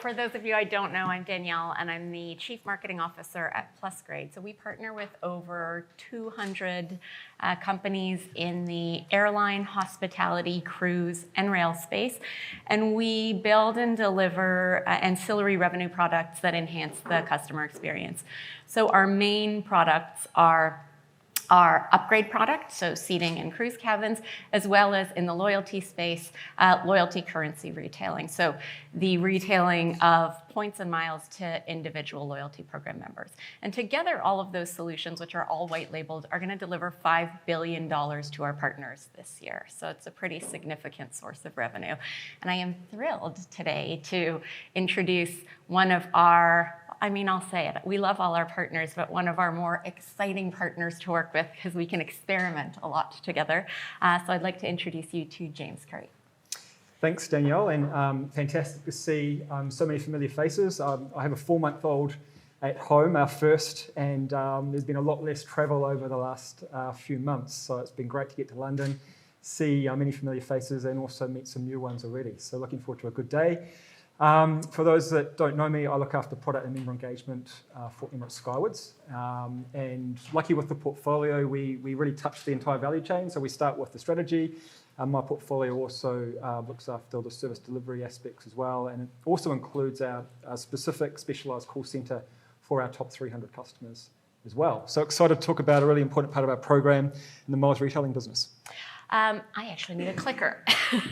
for those of you I don't know, I'm Danielle, and I'm the Chief Marketing Officer at Plusgrade. So we partner with over 200 companies in the airline, hospitality, cruise, and rail space. And we build and deliver ancillary revenue products that enhance the customer experience. So our main products are our upgrade product, so seating and cruise cabins, as well as in the loyalty space, loyalty currency retailing. So the retailing of points and miles to individual loyalty program members. And together, all of those solutions, which are all white labeled, are going to deliver $5 billion to our partners this year. So it's a pretty significant source of revenue. And I am thrilled today to introduce one of our, I'll say it, we love all our partners, but one of our more exciting partners to work with because we can experiment a lot together. So I'd like to introduce you to James Curry. Thanks, Danielle, and fantastic to see so many familiar faces. I have a 4-month-old at home, our first, and there's been a lot less travel over the last few months. So it's been great to get to London, see many familiar faces, and also meet some new ones already. So looking forward to a good day. For those that don't know me, I look after product and member engagement for Emirates Skywards. And lucky with the portfolio, we really touch the entire value chain. So we start with the strategy. My portfolio also looks after the service delivery aspects as well. And it also includes our specific specialised call centre for our top 300 customers as well. So excited to talk about a really important part of our program in the miles retailing business. I actually need a clicker.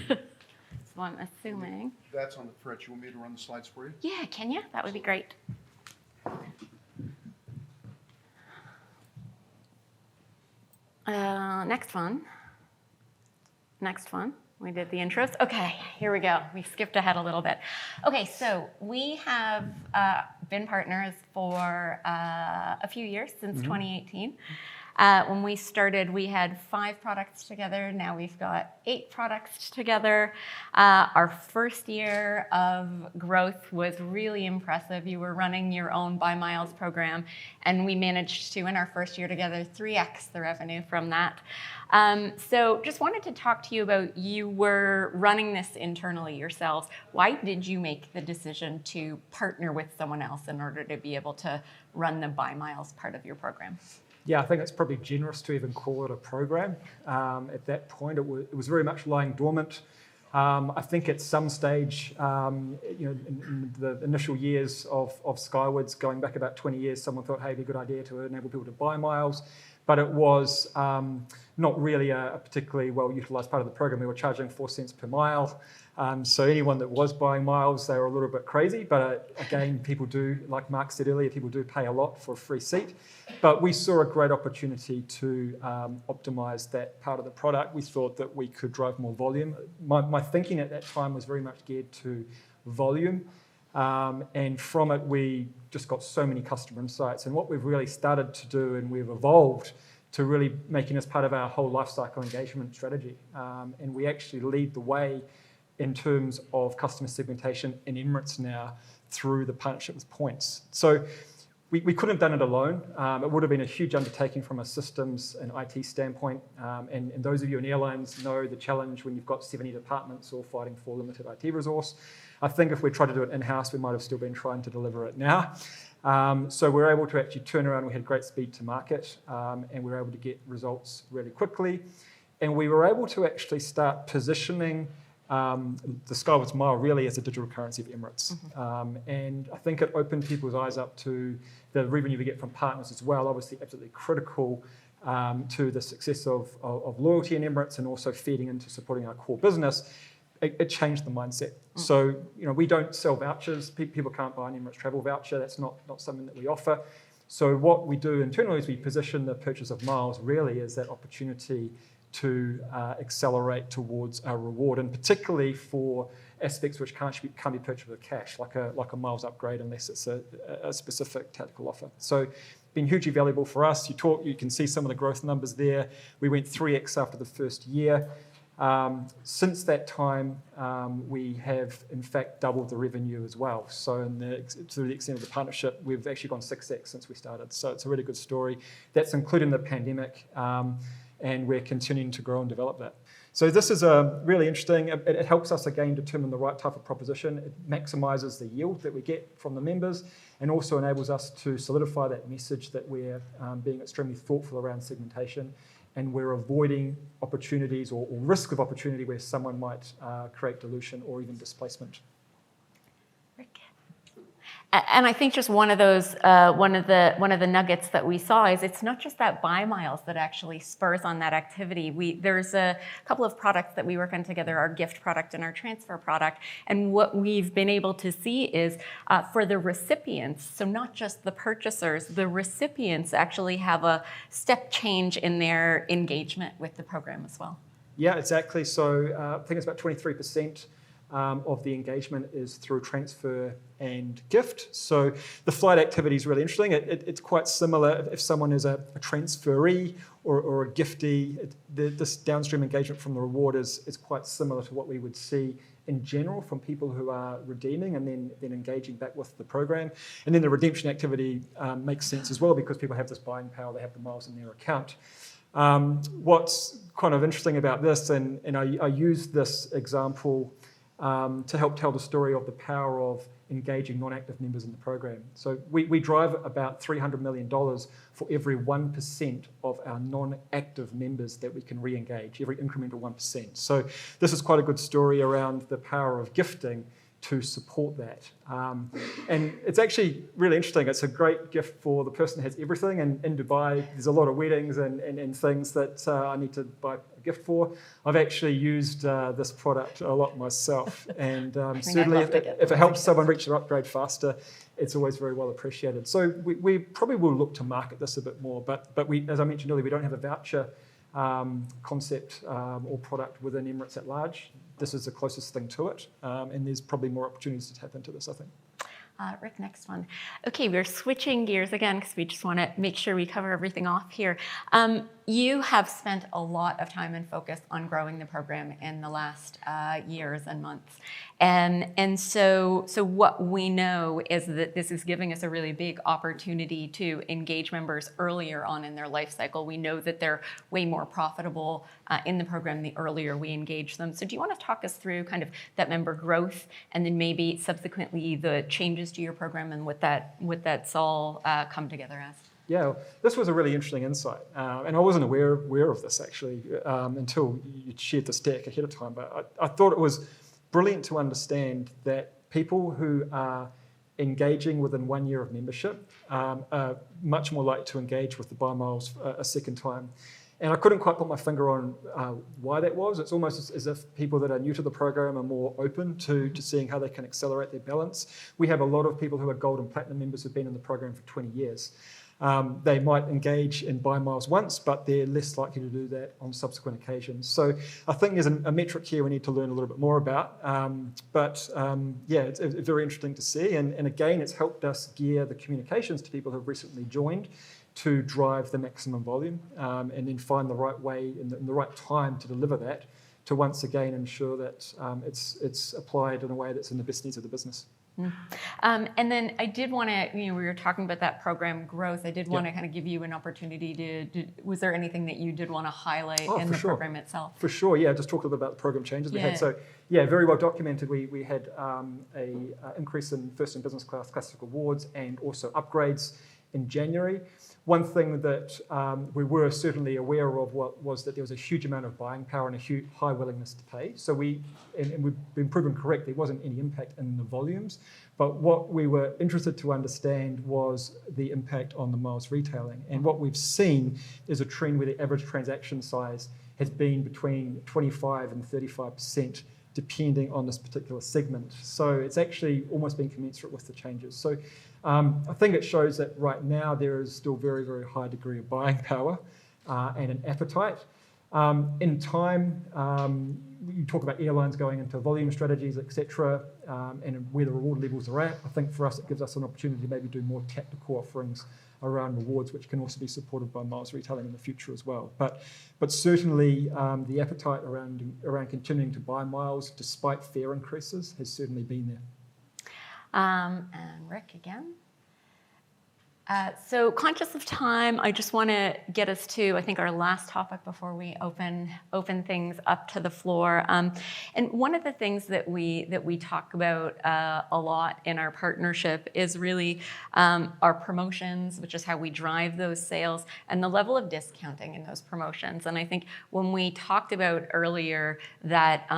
So I'm assuming. That's on the fritz. You want me to run the slides for you? Yeah, can you? That would be great. Next one. We did the intros. Okay, here we go. We skipped ahead a little bit. Okay, so we have been partners for a few years, since 2018. When we started, we had 5 products together. Now we've got 8 products together. Our first year of growth was really impressive. You were running your own Buy Miles program, and we managed to, in our first year together, 3x the revenue from that. So just wanted to talk to you about, you were running this internally yourselves. Why did you make the decision to partner with someone else in order to be able to run the Buy Miles part of your program? Yeah, I think it's probably generous to even call it a program. At that point, it was very much lying dormant. I think at some stage, in the initial years of Skywards, going back about 20 years, someone thought, hey, it'd be a good idea to enable people to buy miles. But it was not really a particularly well-utilised part of the program. We were charging 4 cents per mile. So anyone that was buying miles, they were a little bit crazy. But again, people do, like Mark said earlier, people do pay a lot for a free seat. But we saw a great opportunity to optimise that part of the product. We thought that we could drive more volume. My thinking at that time was very much geared to volume. And from it, we just got so many customer insights. And what we've really started to do, and we've evolved to really making this part of our whole lifecycle engagement strategy. And we actually lead the way in terms of customer segmentation in Emirates now through the partnership with Points. So we couldn't have done it alone. It would have been a huge undertaking from a systems and IT standpoint. And those of you in airlines know the challenge when you've got 70 departments all fighting for limited IT resource. I think if we tried to do it in-house, we might have still been trying to deliver it now. So we're able to actually turn around. We had great speed to market, and we were able to get results really quickly. And we were able to actually start positioning the Skywards Mile really as a digital currency of Emirates. And I think it opened people's eyes up to the revenue we get from partners as well, obviously absolutely critical to the success of loyalty in Emirates and also feeding into supporting our core business. It changed the mindset. So, we don't sell vouchers. People can't buy an Emirates travel voucher. That's not something that we offer. So what we do internally is we position the purchase of miles really as that opportunity to accelerate towards a reward, and particularly for aspects which can't be purchased with cash, like a miles upgrade, unless it's a specific tactical offer. So been hugely valuable for us. You can see some of the growth numbers there. We went 3x after the first year. Since that time, we have in fact doubled the revenue as well. So to the extent of the partnership, we've actually gone 6x since we started. So it's a really good story. That's including the pandemic, and we're continuing to grow and develop that. So this is really interesting. It helps us again determine the right type of proposition. It maximizes the yield that we get from the members and also enables us to solidify that message that we're being extremely thoughtful around segmentation and we're avoiding opportunities or risk of opportunity where someone might create dilution or even displacement. Rick. And I think just one of the nuggets that we saw is it's not just that buy miles that actually spurs on that activity. There's a couple of products that we work on together, our gift product and our transfer product. And what we've been able to see is for the recipients, so not just the purchasers, the recipients actually have a step change in their engagement with the program as well. Yeah, exactly. So I think it's about 23%. Of the engagement is through transfer and gift. So the flight activity is really interesting. It's quite similar if someone is a transferee or a giftee. This downstream engagement from the reward is quite similar to what we would see in general from people who are redeeming and then engaging back with the program. And then the redemption activity makes sense as well because people have this buying power, they have the miles in their account. What's kind of interesting about this, and I use this example to help tell the story of the power of engaging non-active members in the program. So we drive about $300 million for every 1% of our non-active members that we can re-engage, every incremental 1%. So this is quite a good story around the power of gifting to support that. And it's actually really interesting. It's a great gift for the person who has everything. And in Dubai, there's a lot of weddings and things that I need to buy a gift for. I've actually used this product a lot myself. And certainly if it helps someone reach their upgrade faster, it's always very well appreciated. So we probably will look to market this a bit more. But we, as I mentioned earlier, we don't have a voucher concept or product within Emirates at large. This is the closest thing to it, and there's probably more opportunities to tap into this, I think. Rick, next one. Okay, we're switching gears again because we just want to make sure we cover everything off here. You have spent a lot of time and focus on growing the program in the last years and months. And so what we know is that this is giving us a really big opportunity to engage members earlier on in their life cycle. We know that they're way more profitable in the program the earlier we engage them. So do you want to talk us through kind of that member growth and then maybe subsequently the changes to your program and what that's all come together as? Yeah, this was a really interesting insight, and I wasn't aware of this actually until you shared this deck ahead of time. But I thought it was brilliant to understand that people who are engaging within 1 year of membership are much more likely to engage with the buy miles a second time. And I couldn't quite put my finger on why that was. It's almost as if people that are new to the program are more open to seeing how they can accelerate their balance. We have a lot of people who are gold and platinum members who've been in the program for 20 years. They might engage in buy miles once, but they're less likely to do that on subsequent occasions. So I think there's a metric here we need to learn a little bit more about. Yeah, it's very interesting to see. And again, it's helped us gear the communications to people who have recently joined to drive the maximum volume and then find the right way and the right time to deliver that to once again ensure that it's applied in a way that's in the best needs of the business. And then I did want to, we were talking about that program growth. I did want to kind of give you an opportunity to, was there anything that you did want to highlight in the program itself? For sure, yeah. Just talk a little bit about the program changes we had. So, yeah, very well documented. We had an increase in first and business class classic awards and also upgrades in January. One thing that we were certainly aware of was that there was a huge amount of buying power and a huge high willingness to pay. So we've been proven correct, there wasn't any impact in the volumes. But what we were interested to understand was the impact on the miles retailing. And what we've seen is a trend where the average transaction size has been between 25 and 35%, depending on this particular segment. So it's actually almost been commensurate with the changes. So I think it shows that right now there is still very, very high degree of buying power and an appetite. In time, you talk about airlines going into volume strategies, etc., and where the reward levels are at. I think for us it gives us an opportunity to maybe do more tactical offerings around rewards, which can also be supported by miles retailing in the future as well. But certainly the appetite around continuing to buy miles despite fare increases has certainly been there. And Rick again. So conscious of time, I just want to get us to, I think, our last topic before we open things up to the floor. And one of the things that we talk about a lot in our partnership is really our promotions, which is how we drive those sales, and the level of discounting in those promotions. And I think when we talked about earlier that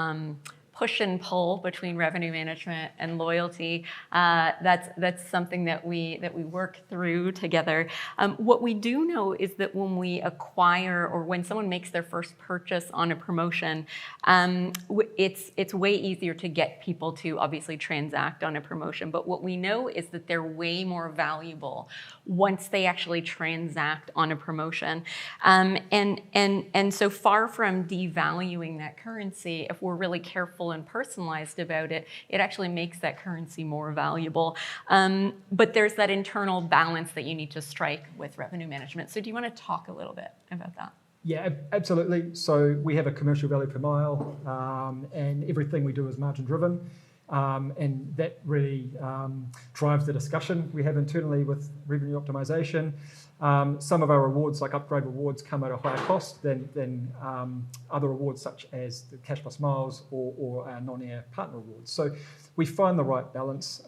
push and pull between revenue management and loyalty. That's something that we work through together. What we do know is that when we acquire or when someone makes their first purchase on a promotion, it's way easier to get people to obviously transact on a promotion. But what we know is that they're way more valuable once they actually transact on a promotion. And so far from devaluing that currency, if we're really careful and personalized about it, it actually makes that currency more valuable. But there's that internal balance that you need to strike with revenue management. So do you want to talk a little bit about that? Yeah, absolutely. So we have a commercial value per mile, and everything we do is margin driven. And that really drives the discussion we have internally with revenue optimization. Some of our rewards, like upgrade rewards, come at a higher cost than other rewards such as the cash plus miles or our non-air partner rewards. So we find the right balance.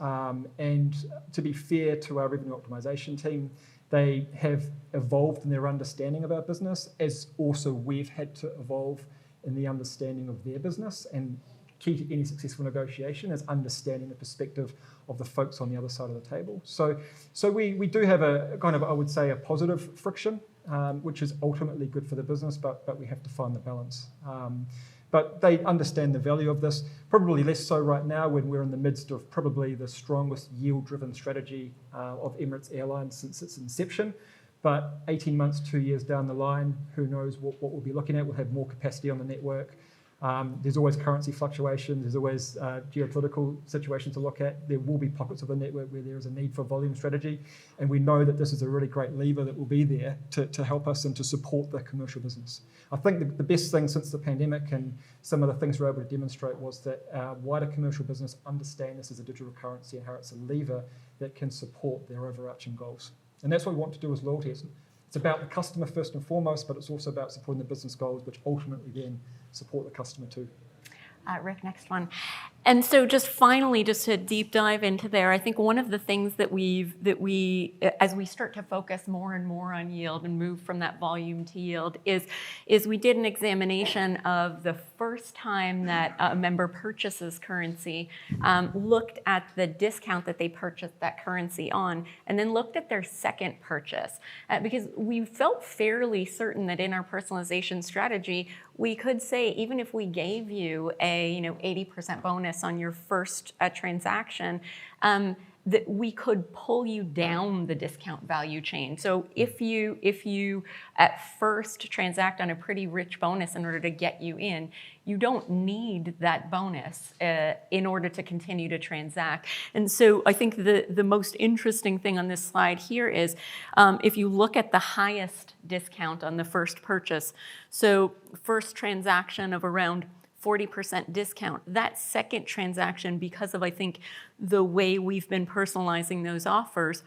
And to be fair to our revenue optimization team, they have evolved in their understanding of our business, as also we've had to evolve in the understanding of their business. And key to any successful negotiation is understanding the perspective of the folks on the other side of the table. So we do have a kind of, I would say, a positive friction, which is ultimately good for the business, but we have to find the balance. But they understand the value of this, probably less so right now when we're in the midst of probably the strongest yield-driven strategy of Emirates Airlines since its inception. But 18 months, 2 years down the line, who knows what we'll be looking at. We'll have more capacity on the network. There's always currency fluctuations. There's always geopolitical situations to look at. There will be pockets of the network where there is a need for volume strategy. And we know that this is a really great lever that will be there to help us and to support the commercial business. I think the best thing since the pandemic and some of the things we're able to demonstrate was that our wider commercial business understand this as a digital currency and how it's a lever that can support their overarching goals. And that's what we want to do as loyalty. It's about the customer first and foremost, but it's also about supporting the business goals, which ultimately then support the customer too. Rick, next one. And so just finally, just to deep dive into there, I think one of the things that we, as we start to focus more and more on yield and move from that volume to yield is we did an examination of the first time that a member purchases currency, looked at the discount that they purchased that currency on, and then looked at their second purchase. Because we felt fairly certain that in our personalization strategy, we could say, even if we gave you a 80% bonus on your first transaction, that we could pull you down the discount value chain. So if you at first transact on a pretty rich bonus in order to get you in, you don't need that bonus in order to continue to transact. And so I think the most interesting thing on this slide here is if you look at the highest discount on the first purchase, so first transaction of around 40% discount. That second transaction, because of, I think, the way we've been personalizing those offers,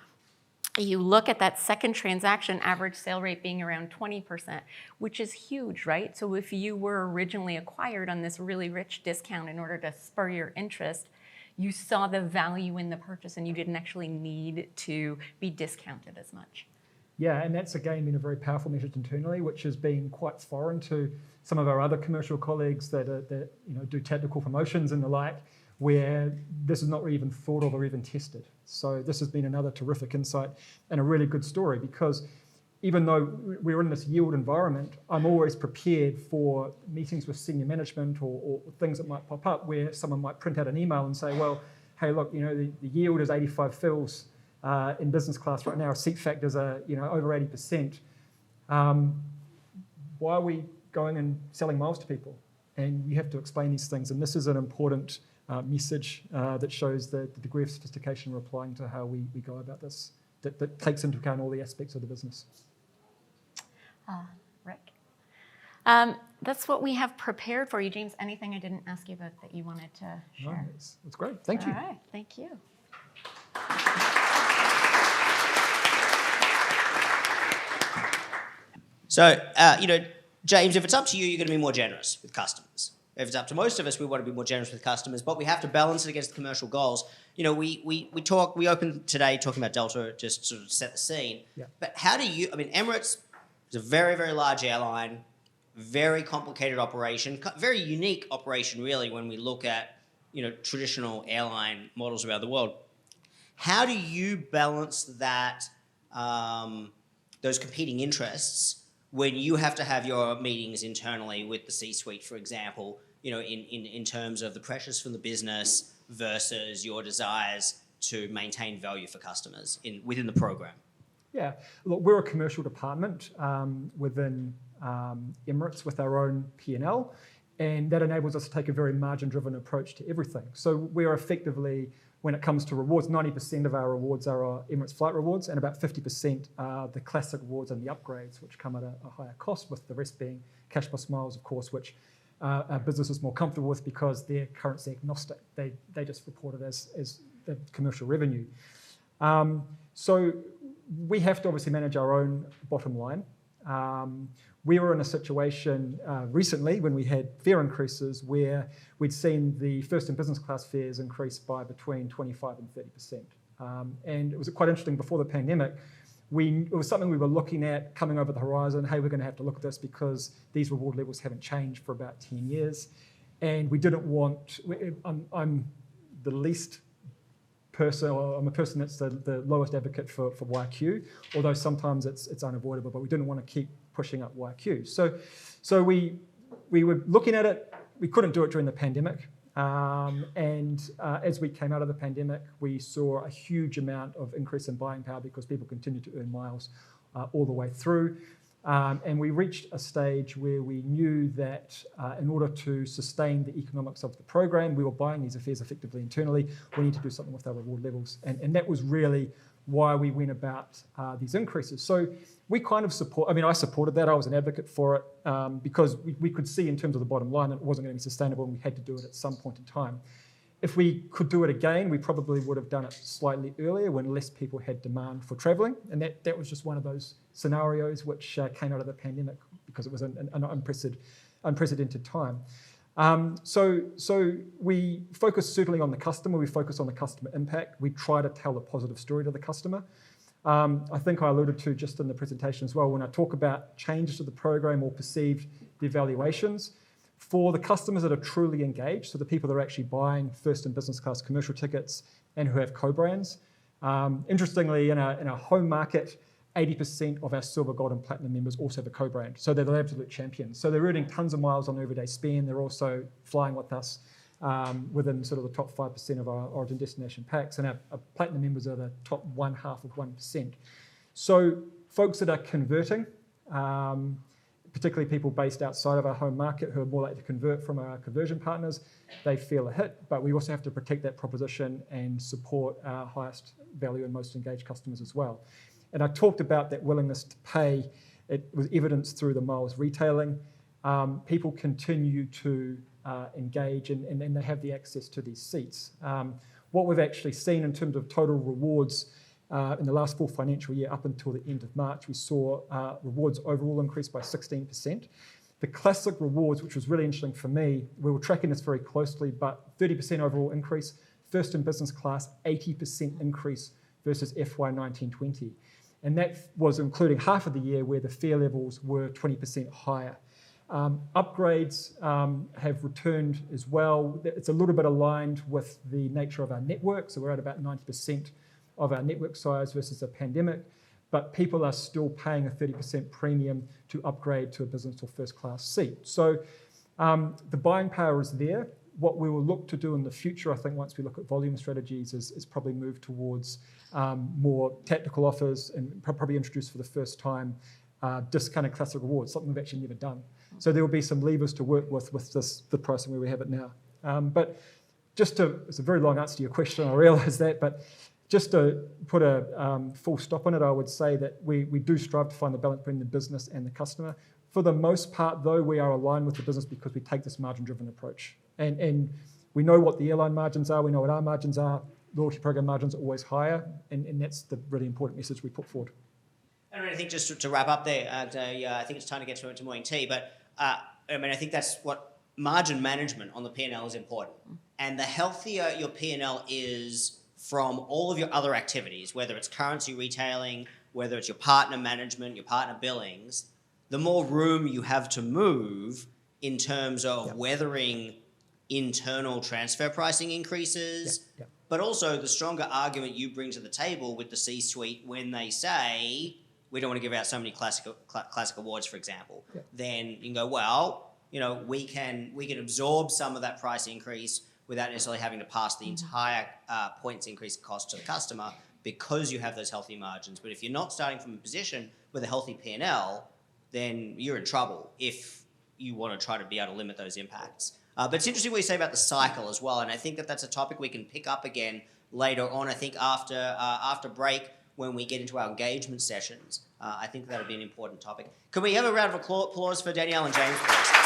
you look at that second transaction average sale rate being around 20%, which is huge, right? So if you were originally acquired on this really rich discount in order to spur your interest, you saw the value in the purchase and you didn't actually need to be discounted as much. Yeah, and that's again been a very powerful message internally, which has been quite foreign to some of our other commercial colleagues that do tactical promotions and the like, where this is not really even thought of or even tested. So this has been another terrific insight and a really good story, because even though we're in this yield environment, I'm always prepared for meetings with senior management or things that might pop up where someone might print out an email and say, well, hey, look, the yield is 85 fils in business class right now. Our seat factors are over 80%. Why are we going and selling miles to people? And you have to explain these things. And this is an important message that shows the degree of sophistication we're applying to how we go about this, that takes into account all the aspects of the business. Rick? That's what we have prepared for you. James, anything I didn't ask you about that you wanted to share? No, it's great. Thank you. All right. Thank you. So, James, if it's up to you, you're going to be more generous with customers. If it's up to most of us, we want to be more generous with customers, but we have to balance it against the commercial goals. We opened today talking about Delta, just sort of set the scene. Yeah. But how do you, Emirates is a very, very large airline, very complicated operation, very unique operation, really, when we look at, traditional airline models around the world. How do you balance that, those competing interests when you have to have your meetings internally with the C-suite, for example, in terms of the pressures from the business versus your desires to maintain value for customers within the program? Yeah, look, we're a commercial department within Emirates with our own P&L, and that enables us to take a very margin-driven approach to everything. So we are effectively, when it comes to rewards, 90% of our rewards are our Emirates flight rewards, and about 50% are the classic rewards and the upgrades, which come at a higher cost, with the rest being cash plus miles, of course, which our business is more comfortable with because they're currency agnostic. They just report it as the commercial revenue. So we have to obviously manage our own bottom line. We were in a situation recently when we had fare increases where we'd seen the first and business class fares increase by between 25 and 30%. And it was quite interesting before the pandemic. It was something we were looking at coming over the horizon. Hey, we're going to have to look at this because these reward levels haven't changed for about 10 years. And we didn't want, I'm the least person, or I'm a person that's the lowest advocate for YQ, although sometimes it's unavoidable, but we didn't want to keep pushing up YQ. So we were looking at it. We couldn't do it during the pandemic. As we came out of the pandemic, we saw a huge amount of increase in buying power because people continued to earn miles all the way through. And we reached a stage where we knew that in order to sustain the economics of the program, we were buying these fares effectively internally. We need to do something with our reward levels. And that was really why we went about these increases. So we kind of support, I supported that. I was an advocate for it because we could see in terms of the bottom line that it wasn't going to be sustainable and we had to do it at some point in time. If we could do it again, we probably would have done it slightly earlier when less people had demand for travelling. And that was just one of those scenarios which came out of the pandemic because it was an unprecedented time. So we focus certainly on the customer. We focus on the customer impact. We try to tell a positive story to the customer. I think I alluded to just in the presentation as well, when I talk about changes to the program or perceived devaluations, for the customers that are truly engaged, so the people that are actually buying first and business class commercial tickets and who have co-brands. Interestingly, in our home market, 80% of our silver, gold, and platinum members also have a co-brand. So they're the absolute champions. So they're earning tons of miles on their everyday spend. They're also flying with us within sort of the top 5% of our origin destination packs. And our platinum members are the top 0.5%. So folks that are converting, particularly people based outside of our home market who are more likely to convert from our conversion partners, they feel a hit. But we also have to protect that proposition and support our highest value and most engaged customers as well. And I talked about that willingness to pay. It was evidenced through the miles retailing. People continue to engage and they have the access to these seats. What we've actually seen in terms of total rewards in the last full financial year up until the end of March, we saw rewards overall increase by 16%. The classic rewards, which was really interesting for me, we were tracking this very closely, but 30% overall increase. First and business class, 80% increase versus FY 19-20. And that was including half of the year where the fare levels were 20% higher. Upgrades have returned as well. It's a little bit aligned with the nature of our network. So we're at about 90% of our network size versus a pandemic. But people are still paying a 30% premium to upgrade to a business or first class seat. So the buying power is there. What we will look to do in the future, I think, once we look at volume strategies, is probably move towards more tactical offers and probably introduce for the first time discounted classic rewards, something we've actually never done. So there will be some levers to work with the pricing where we have it now. But it's a very long answer to your question, I realise that, but just to put a full stop on it, I would say that we do strive to find the balance between the business and the customer. For the most part, though, we are aligned with the business because we take this margin-driven approach. And we know what the airline margins are, we know what our margins are. Loyalty program margins are always higher, and that's the really important message we put forward. And I think just to wrap up there, I think it's time to get to morning tea, but I think that's what margin management on the P&L is important. And the healthier your P&L is from all of your other activities, whether it's currency retailing, whether it's your partner management, your partner billings, the more room you have to move in terms of weathering internal transfer pricing increases, but also the stronger argument you bring to the table with the C-suite when they say, we don't want to give out so many classic awards, for example. Then you can go, well, we can absorb some of that price increase without necessarily having to pass the entire points increase cost to the customer because you have those healthy margins. But if you're not starting from a position with a healthy P&L, then you're in trouble if you want to try to be able to limit those impacts. But it's interesting what you say about the cycle as well, and I think that that's a topic we can pick up again later on. I think after break, when we get into our engagement sessions, I think that'll be an important topic. Can we have a round of applause for Danielle and James, please?